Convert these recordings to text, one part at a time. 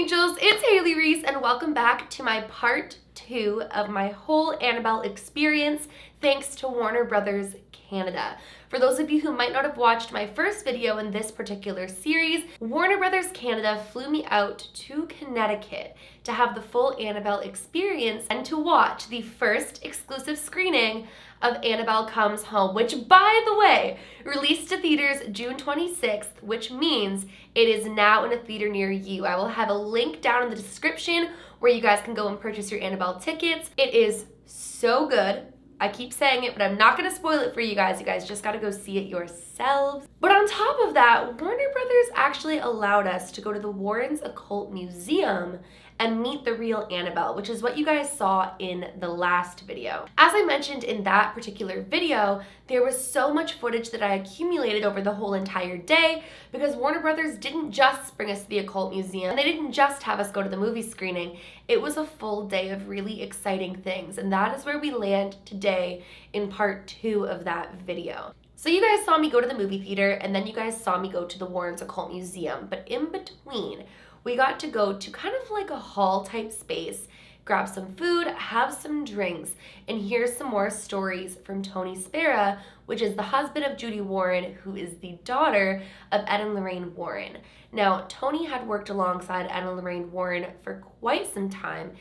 angels, it's Hailey Reese and welcome back to my part 2 of my whole Annabelle experience thanks to Warner Brothers Canada. For those of you who might not have watched my first video in this particular series, Warner Brothers Canada flew me out to Connecticut to have the full Annabelle experience and to watch the first exclusive screening of Annabelle Comes Home, which, by the way, released to theaters June 26th, which means it is now in a theater near you. I will have a link down in the description where you guys can go and purchase your Annabelle tickets. It is so good. I keep saying it, but I'm not going to spoil it for you guys. You guys just got to go see it yourselves. But on top of that, Warner Brothers actually allowed us to go to the Warrens Occult Museum and meet the real Annabelle, which is what you guys saw in the last video. As I mentioned in that particular video, there was so much footage that I accumulated over the whole entire day because Warner Brothers didn't just bring us to the Occult Museum, and they didn't just have us go to the movie screening. It was a full day of really exciting things, and that is where we land today in part 2 of that video. So you guys saw me go to the movie theater, and then you guys saw me go to the Warrens Occult Museum, but in between, we got to go to kind of like a hall type space, grab some food, have some drinks, and hear some more stories from Tony Spera, which is the husband of Judy Warren, who is the daughter of Ed and Lorraine Warren. Now, Tony had worked alongside Ed and Lorraine Warren for quite some time,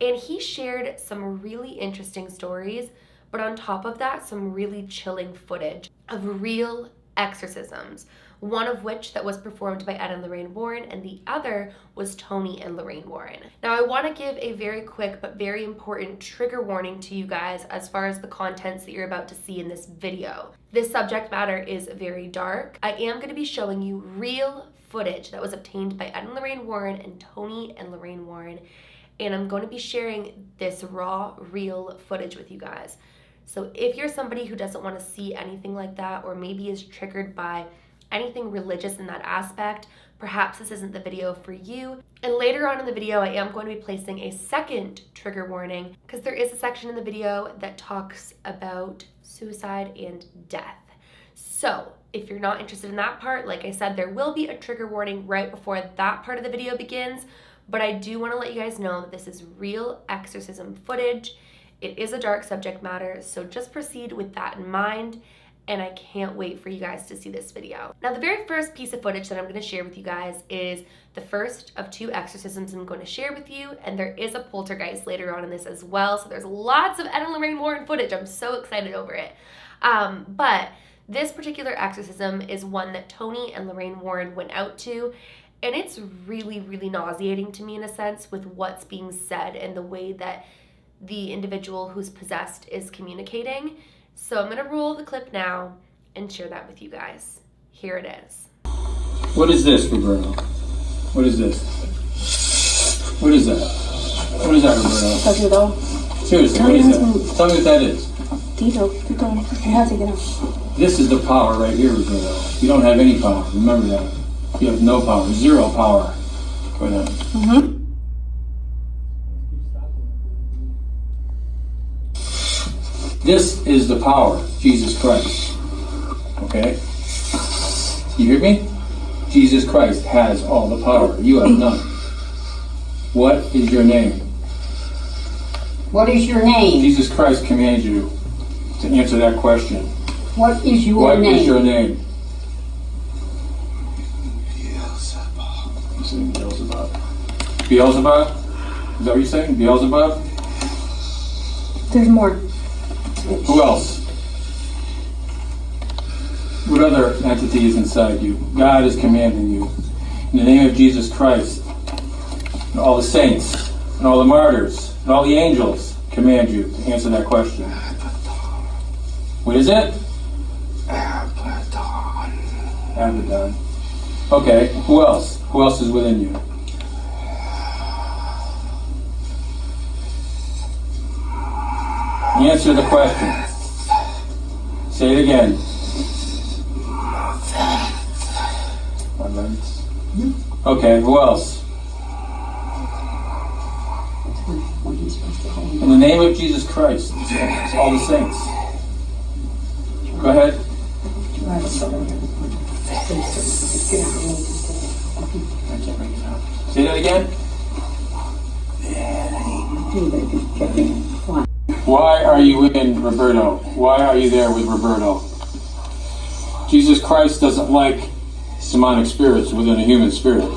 and he shared some really interesting stories, but on top of that, some really chilling footage of real exorcisms. One of which that was performed by Ed and Lorraine Warren, and the other was Tony and Lorraine Warren. Now, I want to give a very quick but very important trigger warning to you guys as far as the contents that you're about to see in this video. This subject matter is very dark. I am going to be showing you real footage that was obtained by Ed and Lorraine Warren and Tony and Lorraine Warren, and I'm going to be sharing this raw, real footage with you guys. So if you're somebody who doesn't want to see anything like that, or maybe is triggered by anything religious in that aspect, perhaps this isn't the video for you. And later on in the video, I am going to be placing a second trigger warning because there is a section in the video that talks about suicide and death. So if you're not interested in that part, like I said, there will be a trigger warning right before that part of the video begins, but I do want to let you guys know that this is real exorcism footage. It is a dark subject matter, so just proceed with that in mind. And I can't wait for you guys to see this video. Now, the very first piece of footage that I'm going to share with you guys is the first of 2 exorcisms I'm going to share with you, and there is a poltergeist later on in this as well, so there's lots of Ed and Lorraine Warren footage. I'm so excited over it. But this particular exorcism is one that Tony and Lorraine Warren went out to, and it's really, really nauseating to me in a sense with what's being said and the way that the individual who's possessed is communicating. So I'm going to roll the clip now and share that with you guys. Here it is. What is this, Roberto? What is this? What is that? What is that, Roberto? Seriously, what is that? Tell me what that is. This is the power right here, Roberto. You don't have any power. Remember that. You have no power. 0 power. Go ahead. Mm-hmm. This is the power, Jesus Christ. Okay? You hear me? Jesus Christ has all the power. You have none. What is your name? What is your name? Jesus Christ commands you to answer that question. What is your name? What is your name? Beelzebub. You saying Beelzebub? Beelzebub? Is that what you're saying? Beelzebub? There's more. Who else? What other entity is inside you? God is commanding you. In the name of Jesus Christ, and all the saints, and all the martyrs, and all the angels command you to answer that question. What is it? Abaddon. Okay, who else? Who else is within you? Answer the question. Say it again. Okay, who else? In the name of Jesus Christ, all the saints. Go ahead. Say that again. Just checking. Why? Why are you in Roberto? Why are you there with Roberto? Jesus Christ doesn't like demonic spirits within a human spirit.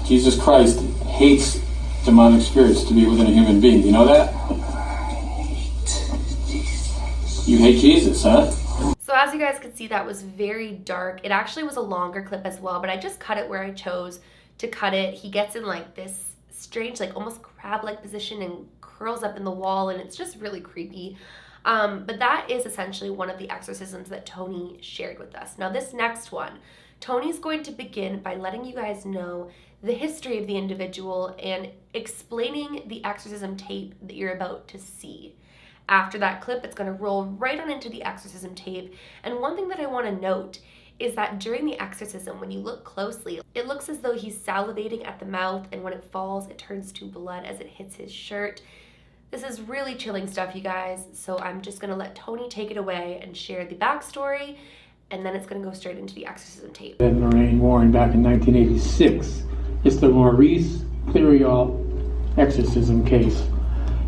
Jesus Christ hates demonic spirits to be within a human being. Do you know that? You hate Jesus, huh? So as you guys could see, that was very dark. It actually was a longer clip as well, but I just cut it where I chose to cut it. He gets in like this strange, like almost crab-like position and curls up in the wall, and it's just really creepy. But that is essentially one of the exorcisms that Tony shared with us. Now this next one, Tony's going to begin by letting you guys know the history of the individual and explaining the exorcism tape that you're about to see. After that clip, it's going to roll right on into the exorcism tape. And one thing that I want to note is that during the exorcism, when you look closely, it looks as though he's salivating at the mouth, and when it falls, it turns to blood as it hits his shirt. This is really chilling stuff, you guys, so I'm just going to let Tony take it away and share the backstory, and then it's going to go straight into the exorcism tape. And Lorraine Warren back in 1986. It's the Maurice Theory exorcism case.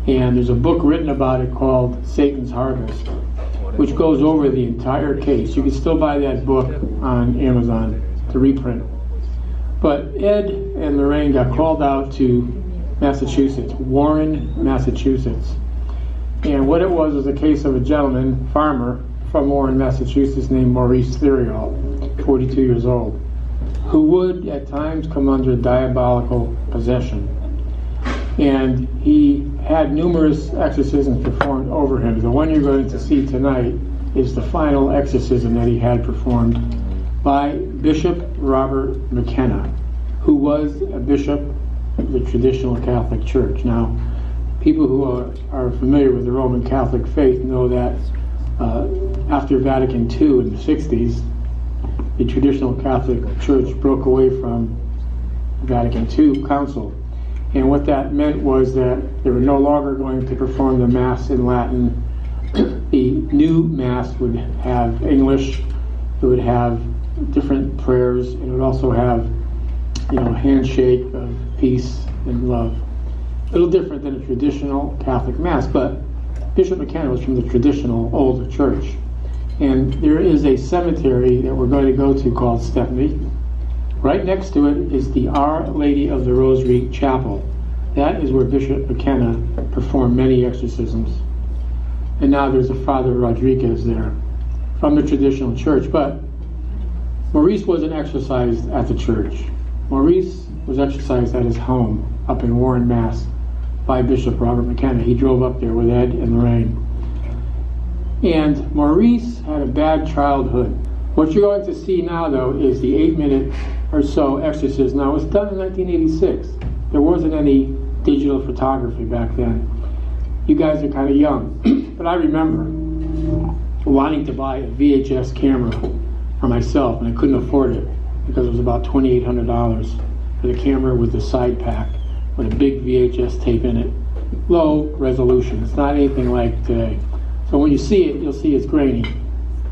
And there's a book written about it called Satan's Harvest, which goes over the entire case. You can still buy that book on Amazon to reprint. But Ed and Lorraine got called out to Massachusetts, Warren, Massachusetts. And what it was a case of a gentleman, farmer, from Warren, Massachusetts, named Maurice Theory, 42 years old, who would at times come under diabolical possession. And he had numerous exorcisms performed over him. The one you're going to see tonight is the final exorcism that he had performed by Bishop Robert McKenna, who was a bishop of the traditional Catholic Church. Now, people who are familiar with the Roman Catholic faith know that after Vatican II in the 60s, the traditional Catholic Church broke away from Vatican II Council. And what that meant was that they were no longer going to perform the Mass in Latin. The new Mass would have English, it would have different prayers, and it would also have, a handshake of peace and love. A little different than a traditional Catholic Mass, but Bishop McKenna was from the traditional old church. And there is a cemetery that we're going to go to called Stepney. Right next to it is the Our Lady of the Rosary Chapel. That is where Bishop McKenna performed many exorcisms. And now there's a Father Rodriguez there from the traditional church. But Maurice wasn't exorcised at the church. Maurice was exorcised at his home up in Warren, Mass. by Bishop Robert McKenna. He drove up there with Ed and Lorraine. And Maurice had a bad childhood. What you're going to see now, though, is the 8-minute or so exorcism. Now, it was done in 1986. There wasn't any digital photography back then. You guys are kind of young. But I remember wanting to buy a VHS camera for myself, and I couldn't afford it because it was about $2,800 for the camera with the side pack with a big VHS tape in it. Low resolution. It's not anything like today. So when you see it, you'll see it's grainy,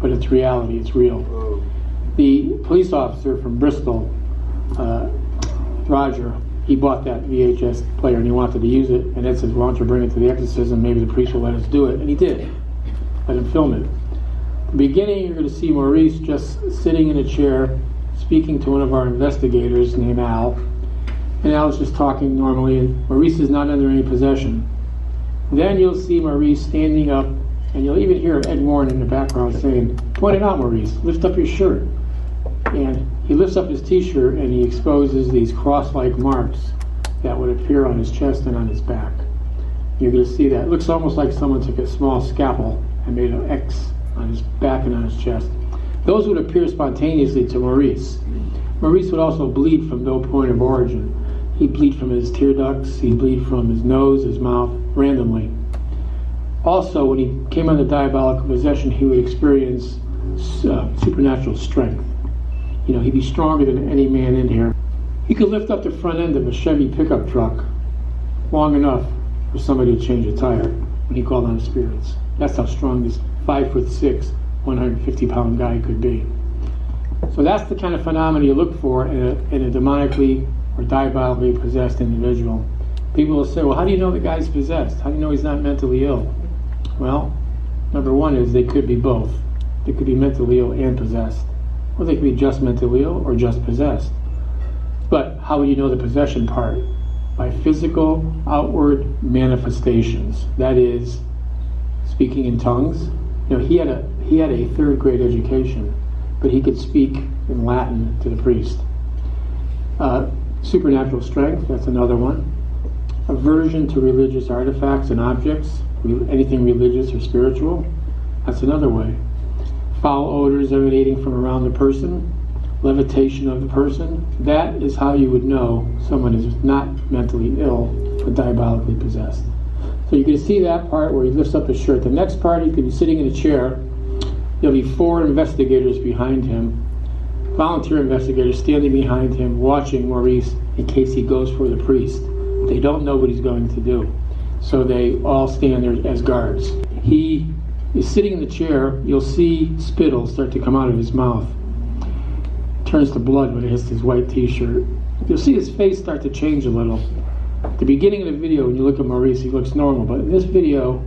but it's reality, it's real. The police officer from Bristol, Roger, he bought that VHS player and he wanted to use it, and Ed says, why don't you bring it to the exorcism, maybe the priest will let us do it, and he did. Let him film it. At the beginning, you're going to see Maurice just sitting in a chair, speaking to one of our investigators named Al, and Al's just talking normally, and Maurice is not under any possession. Then you'll see Maurice standing up, and you'll even hear Ed Warren in the background saying, point it out, Maurice, lift up your shirt. And he lifts up his t-shirt and he exposes these cross-like marks that would appear on his chest and on his back. You're going to see that. It looks almost like someone took a small scalpel and made an X on his back and on his chest. Those would appear spontaneously to Maurice. Maurice would also bleed from no point of origin. He'd bleed from his tear ducts, he'd bleed from his nose, his mouth, randomly. Also, when he came under diabolical possession, he would experience supernatural strength. You know, he'd be stronger than any man in here. He could lift up the front end of a Chevy pickup truck long enough for somebody to change a tire when he called on spirits. That's how strong this 5'6", 150-pound guy could be. So that's the kind of phenomena you look for in a demonically or diabolically possessed individual. People will say, well, how do you know the guy's possessed? How do you know he's not mentally ill? Well, number one is they could be both. They could be mentally ill and possessed. Or they could be just mentally ill or just possessed. But how would you know the possession part? By physical, outward manifestations. That is, speaking in tongues. You know, he had a third grade education, but he could speak in Latin to the priest. Supernatural strength, that's another one. Aversion to religious artifacts and objects, anything religious or spiritual, that's another way. Foul odors emanating from around the person, levitation of the person, that is how you would know someone is not mentally ill but diabolically possessed. So you can see that part where he lifts up his shirt. The next part, he could be sitting in a chair. There'll be 4 investigators behind him, volunteer investigators standing behind him, watching Maurice in case he goes for the priest. They don't know what he's going to do, so they all stand there as guards. He is sitting in the chair. You'll see spittle start to come out of his mouth. Turns to blood when it hits his white t-shirt. You'll see his face start to change a little. At the beginning of the video, when you look at Maurice, he looks normal, but in this video,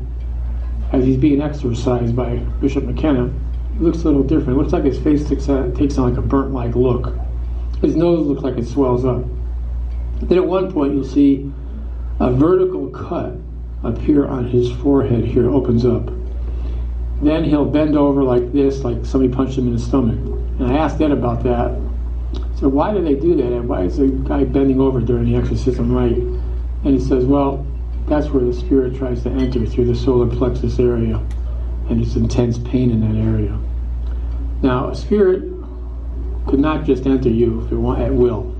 as he's being exorcised by Bishop McKenna, he looks a little different. It looks like his face takes on like a burnt-like look. His nose looks like it swells up. Then at one point, you'll see a vertical cut appear on his forehead here, opens up. Then he'll bend over like this, like somebody punched him in the stomach. And I asked Ed about that. So why do they do that? And why is the guy bending over during the exorcism rite? And he says, well, that's where the spirit tries to enter, through the solar plexus area. And it's intense pain in that area. Now, a spirit could not just enter you if it want at will.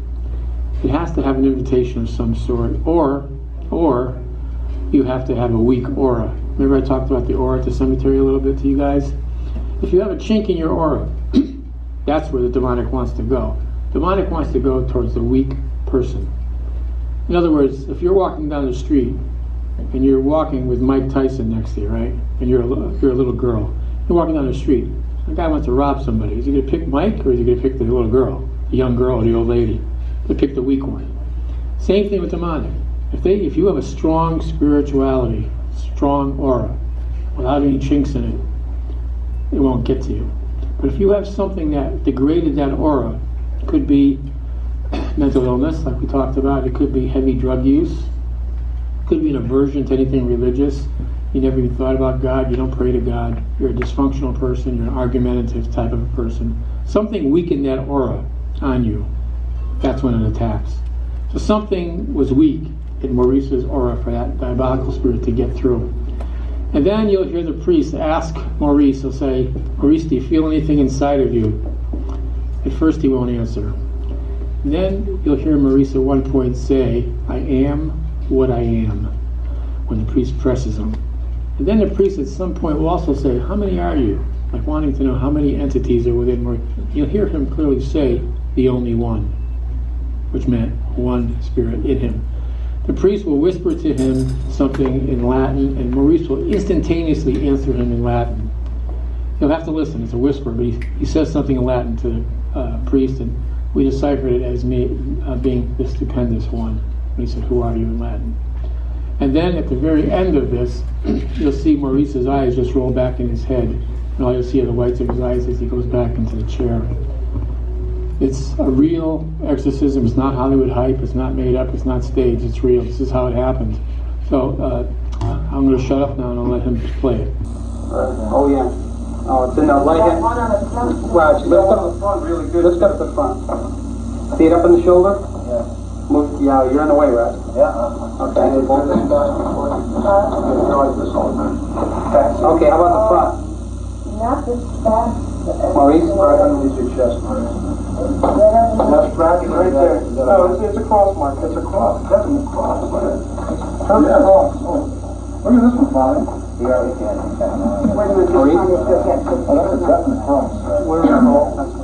It has to have an invitation of some sort, or you have to have a weak aura. Remember I talked about the aura at the cemetery a little bit to you guys? If you have a chink in your aura, that's where the demonic wants to go. Demonic wants to go towards the weak person. In other words, if you're walking down the street and you're walking with Mike Tyson next to you, right? And you're a little girl. You're walking down the street. The guy wants to rob somebody. Is he going to pick Mike, or is he going to pick the little girl, the young girl, or the old lady? They pick the weak one. Same thing with demonic. If you have a strong spirituality, strong aura, without any chinks in it, it won't get to you. But if you have something that degraded that aura, it could be mental illness, like we talked about. It could be heavy drug use. It could be an aversion to anything religious. You never even thought about God. You don't pray to God. You're a dysfunctional person. You're an argumentative type of a person. Something weakened that aura on you. That's when it attacks. So something was weak in Maurice's aura for that diabolical spirit to get through. And then you'll hear the priest ask Maurice, he'll say, Maurice, do you feel anything inside of you? At first he won't answer. Then you'll hear Maurice at one point say, I am what I am, when the priest presses him. And then the priest at some point will also say, how many are you? Like wanting to know how many entities are within Maurice. You'll hear him clearly say, the only one, which meant one spirit in him. The priest will whisper to him something in Latin, and Maurice will instantaneously answer him in Latin. You'll have to listen, it's a whisper, but he says something in Latin to the priest, and we deciphered it as being the stupendous one. When he said, who are you in Latin? And then at the very end of this, you'll see Maurice's eyes just roll back in his head, and all you'll see are the whites of his eyes as he goes back into the chair. It's a real exorcism. It's not Hollywood hype. It's not made up. It's not staged. It's real. This is how it happened. So I'm going to shut up now and I'll let him play it. Oh yeah. Oh, it's in the light. Wow, lift up the front really good. Lift up the front. See it up in the shoulder? Yeah. Move. Yeah, you're in the way, right? Yeah. Okay. Okay. How about the front? Not this fast. Maurice, right underneath your chest, Maurice. That's right there. No, it's a cross mark. It's a cross. Definitely a cross. Turn the cross. Look at this one, Father. Yeah, we can. Wait a minute, Maurice. Oh, that's a definite cross. Where's the cross?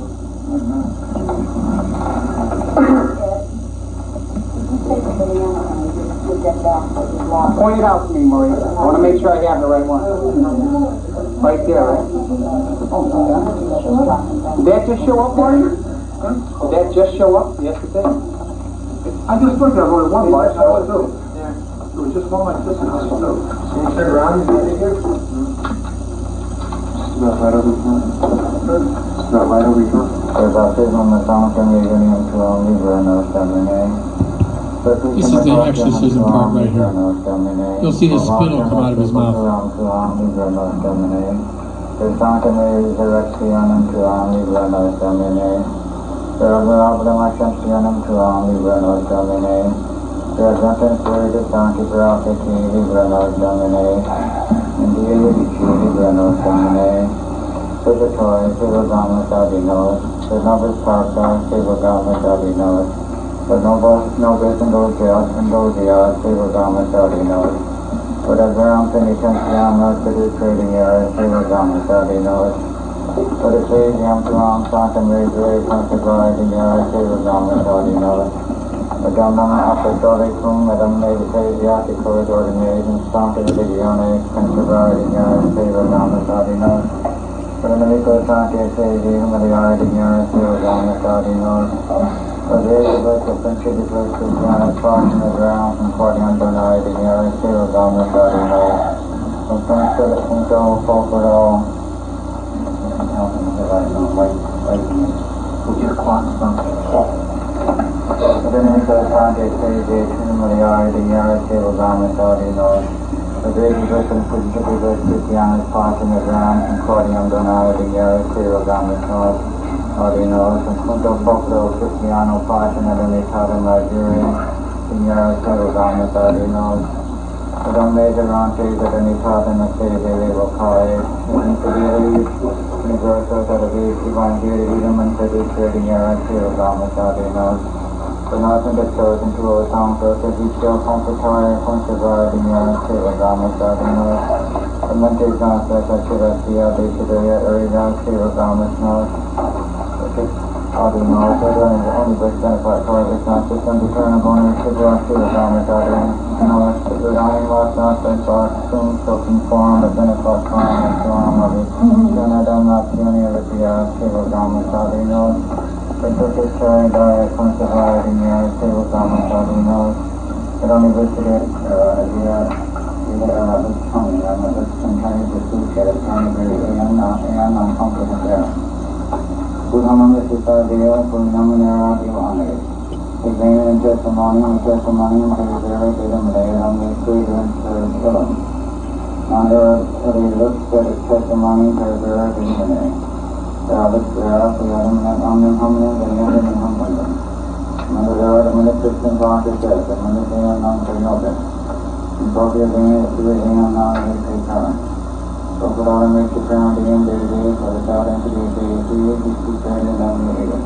Point it out to me, Maurice. I want to make sure I have the right one. Right there, right? Did that just show up for you? Did that just show up? Yes, it did. I just looked at only one light. I would do. It was just one like this in house. So you turn around and get here? About right over here. About right over here. This is the exorcism part right here. You'll see the spittle come out of his mouth. But no best and those yards, favor garments out in those. But as around penitentiary, to the trading yards, favor garments out in those. But the trading yards around Santa Maria, consecrated yards, favor garments out in those. But down on the apostolic room, Madame Ecclesiastic corridor, the and Santa Religione, consecrated yards, favor garments out in those. But in the Lico Santa Ecclesiastic, Mariardi yards, favor garments out in those. But there is a friendship between Christiana cross in the ground and quoting on Dundas, the nearest zero government body knows. From friendship at Punto, Folklore, We'll get a clock from but then we go down to the nearest zero government body knows. But there is a friendship between Christiana's cross in the ground and quoting on Dundas, the nearest zero government knows. Knows, and Punto Folklore, Cristiano Passion, and Italian Nigeria, Signora Serogama, knows. But don't measure on days that any part in the city they will call it. In Seville, Universal, that a base, Evangelium, and City, Signora Serogama, knows. But not in the church into a song, so that we still comfortable, consider Signora Serogama, knows. The Monte Johnson, that should have seen a day today at Arigan Serogama, knows. Knows that only best benefit for it is not just undeternable and residual to the garment knows that the dying lost not that far soon so conform the benefit form and so on of it. Then I don't not see any of it the civil garment knows. But took his carried diet from society near civil garment knows. It only listed it this tongue and this contains the suit at and uncomfortable. Buddhaman's society, Buddhamanera, Divane. Examine testimony and testimony to the very freedom laid on the fragrance of Shalom. Under he looks at his testimony to the very Divane. There is Spera, the other and omnihumbling, and the other and humbling. Under the other, when the Christian God is dead, and when the day are non periodic. And both the day is the day are non return. So for all makes the ground the end of the day, for the God entity of the day, is prepared and unrelated.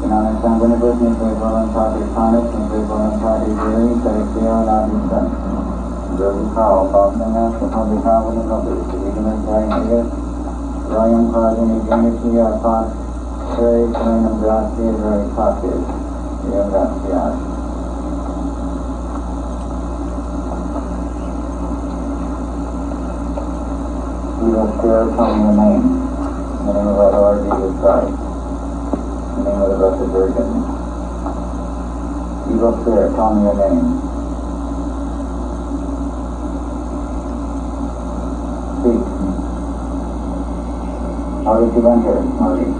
And on the time when the person is very well and party punished, and very well and party jury, that is there not be done. And there is power, Boston asked, the public power and the public, the ignorant dying here, Ryan causing a unity of thought, very plain and drastic, very positive. Yeah, that's the art. We will share telling the name of our Lord Jesus Christ, the name of the Blessed Virgin. Evil Spirit, tell me your name. Speak. How did you enter, Maurice?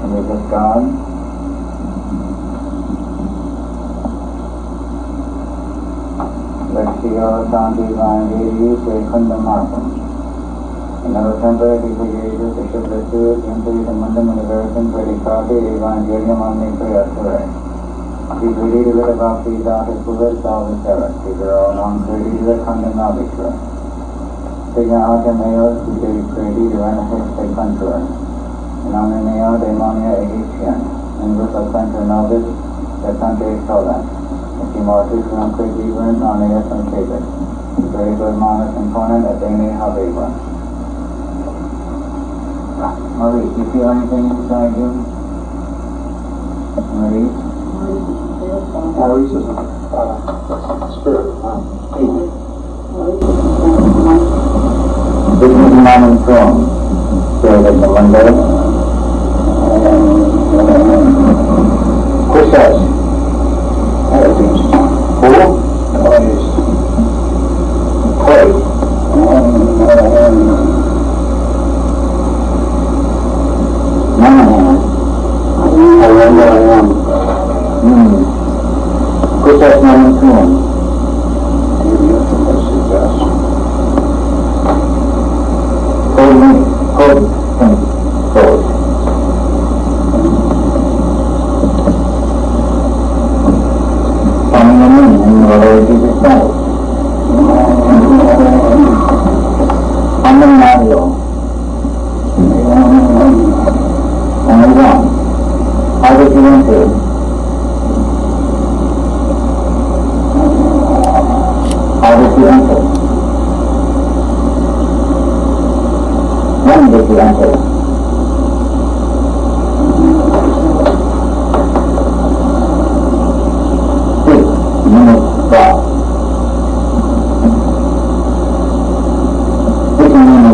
Is this God? Lexio Santi Vangeli Sekunda Markham. In our temporary creators, the Shubhasuit, into the Mundam Universum, Predicati, Evangelium Omni Creature. We ready to let about these artists who will solve the terror. These are all non-created to the Kundam Arbitra. Figure out the males who they created to manifest the contour. And on the male, Demonia Egyptian. And with a country novice, the country is Tolan. The Martyrs from Crazy Burns on the from Cape. Very good Monas component at Dane Habiba. Maurice, do you feel anything inside you? Maurice? Maurice is a spirit. This is Mammon Throne. Spirit of the Monday. Chris did you enter? How did you enter? When did you enter?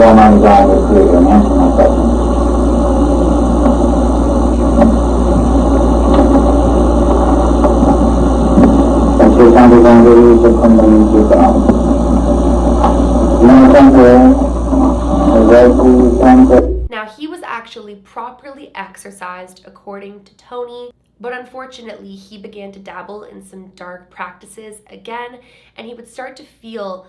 Almighty God, the Creator, and answer my question. Now, he was actually properly exorcised according to Tony, but unfortunately he began to dabble in some dark practices again, and he would start to feel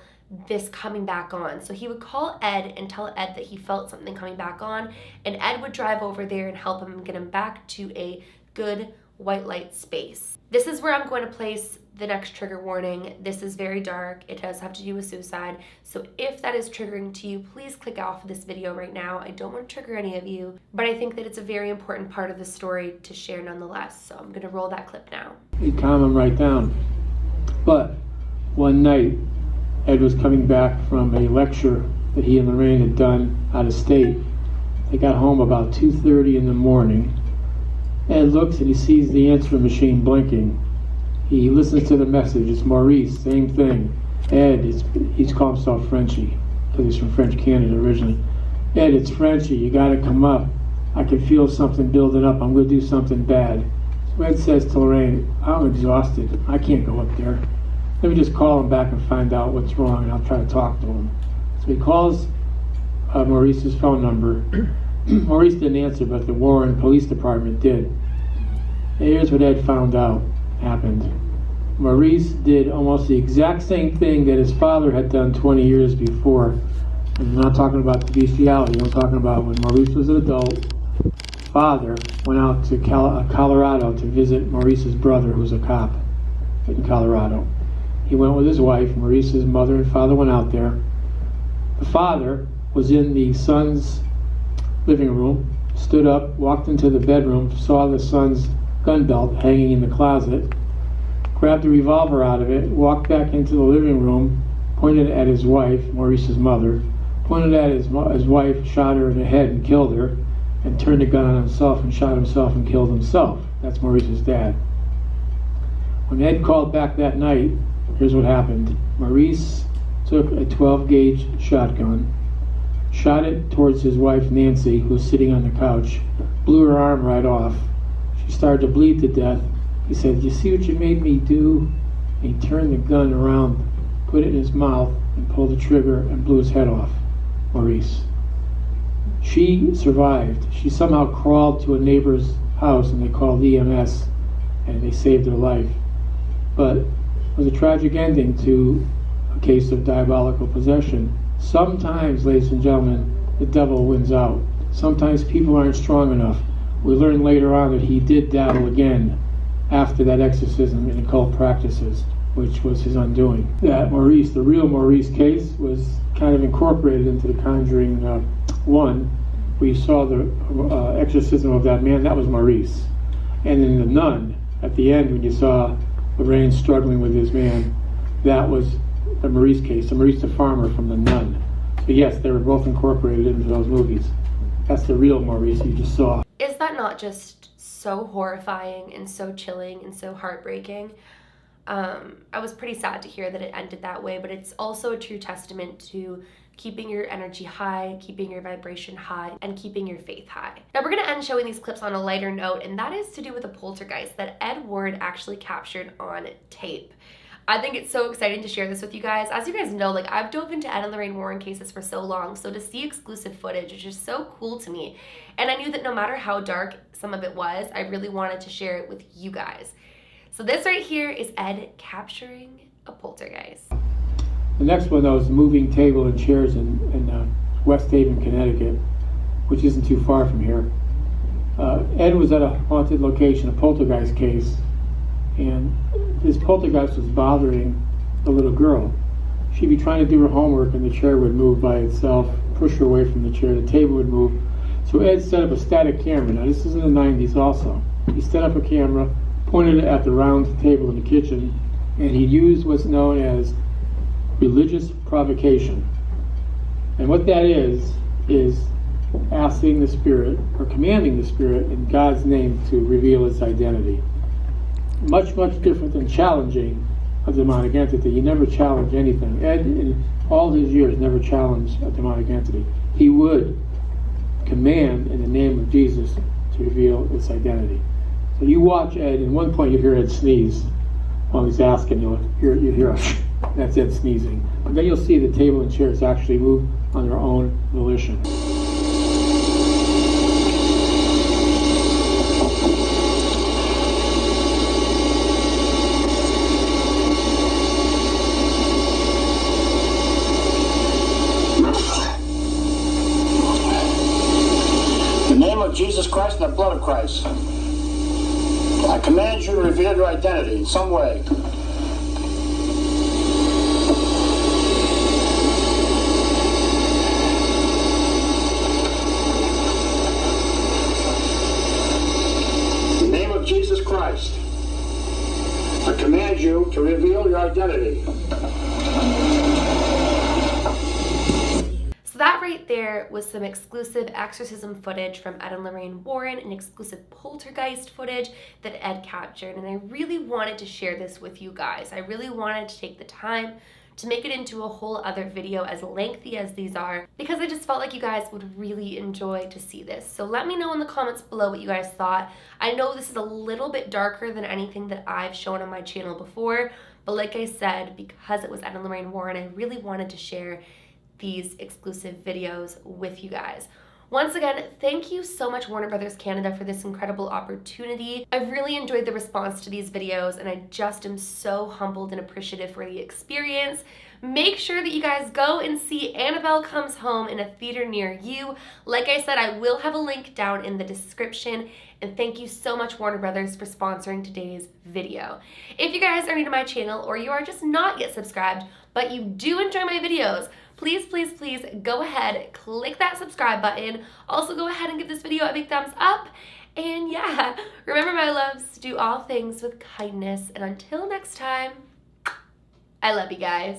this coming back on. So he would call Ed and tell Ed that he felt something coming back on, and Ed would drive over there and help him get him back to a good white light space. This is where I'm going to place the next trigger warning. This is very dark. It does have to do with suicide. So if that is triggering to you, please click off of this video right now. I don't want to trigger any of you, but I think that it's a very important part of the story to share nonetheless. So I'm going to roll that clip now. He'd calm him right down. But one night, Ed was coming back from a lecture that he and Lorraine had done out of state. They got home about 2:30 in the morning. Ed looks and he sees the answering machine blinking. He listens to the message. It's Maurice, same thing. Ed, he's called himself Frenchie, because he's from French Canada originally. Ed, it's Frenchie, you gotta come up. I can feel something building up. I'm gonna do something bad. So Ed says to Lorraine, I'm exhausted. I can't go up there. Let me just call him back and find out what's wrong, and I'll try to talk to him. So he calls Maurice's phone number. Maurice didn't answer, but the Warren Police Department did. And here's what Ed found out happened. Maurice did almost the exact same thing that his father had done 20 years before. And I'm not talking about the bestiality. I'm talking about when Maurice was an adult. Father went out to Colorado to visit Maurice's brother, who's a cop in Colorado. He went with his wife. Maurice's mother and father went out there. The father was in the son's living room, stood up, walked into the bedroom, saw the son's gun belt hanging in the closet, grabbed the revolver out of it, walked back into the living room, pointed at his wife, Maurice's mother, pointed at his wife, shot her in the head and killed her, and turned the gun on himself and shot himself and killed himself. That's Maurice's dad. When Ed called back that night, here's what happened. Maurice took a 12-gauge shotgun, shot it towards his wife Nancy, who was sitting on the couch, blew her arm right off. She started to bleed to death. He said, you see what you made me do? And he turned the gun around, put it in his mouth, and pulled the trigger and blew his head off, Maurice. She survived. She somehow crawled to a neighbor's house, and they called EMS, and they saved her life. But it was a tragic ending to a case of diabolical possession. Sometimes, ladies and gentlemen, the devil wins out. Sometimes people aren't strong enough. We learned later on that he did dabble again after that exorcism in occult practices, which was his undoing. That Maurice, the real Maurice case, was kind of incorporated into The Conjuring 1, where you saw the exorcism of that man. That was Maurice. And in The Nun, at the end, when you saw Lorraine struggling with this man, that was the Maurice case, the Maurice the farmer from The Nun. So yes, they were both incorporated into those movies. That's the real Maurice you just saw. Is that not just so horrifying and so chilling and so heartbreaking? I was pretty sad to hear that it ended that way, but it's also a true testament to keeping your energy high, keeping your vibration high, and keeping your faith high. Now we're gonna end showing these clips on a lighter note, and that is to do with a poltergeist that Ed Ward actually captured on tape. I think it's so exciting to share this with you guys. As you guys know, like, I've dove into Ed and Lorraine Warren cases for so long, so to see exclusive footage is just so cool to me. And I knew that no matter how dark some of it was, I really wanted to share it with you guys. So this right here is Ed capturing a poltergeist. The next one, though, is the moving table and chairs in West Haven, Connecticut, which isn't too far from here. Ed was at a haunted location, a poltergeist case, and this poltergeist was bothering the little girl. She'd be trying to do her homework and the chair would move by itself, push her away from the chair, the table would move. So Ed set up a static camera. Now this is in the 90s also. he set up a camera, pointed it at the round table in the kitchen, and he used what's known as religious provocation. And what that is asking the spirit, or commanding the spirit in God's name to reveal its identity. Much, much different than challenging a demonic entity. He never challenged anything. Ed, in all his years, never challenged a demonic entity. He would command in the name of Jesus to reveal its identity. So you watch Ed, and at one point you hear Ed sneeze while he's asking. You hear a that's Ed sneezing. But then you'll see the table and chairs actually move on their own volition. In the name of Jesus Christ and the blood of Christ, I command you to reveal your identity in some way. In the name of Jesus Christ, I command you to reveal your identity. So that right there was some exclusive exorcism footage from Ed and Lorraine Warren, and exclusive poltergeist footage that Ed captured. And I really wanted to share this with you guys. I really wanted to take the time to make it into a whole other video as lengthy as these are, because I just felt like you guys would really enjoy to see this. So let me know in the comments below what you guys thought. I know this is a little bit darker than anything that I've shown on my channel before, but like I said, because it was Ed and Lorraine Warren, I really wanted to share these exclusive videos with you guys. Once again, thank you so much, Warner Brothers Canada, for this incredible opportunity. I've really enjoyed the response to these videos, and I just am so humbled and appreciative for the experience. Make sure that you guys go and see Annabelle Comes Home in a theater near you. Like I said, I will have a link down in the description. And thank you so much, Warner Brothers, for sponsoring today's video. If you guys are new to my channel, or you are just not yet subscribed, but you do enjoy my videos, please, please, please go ahead, click that subscribe button. Also go ahead and give this video a big thumbs up. And yeah, remember, my loves, to do all things with kindness. And until next time, I love you guys.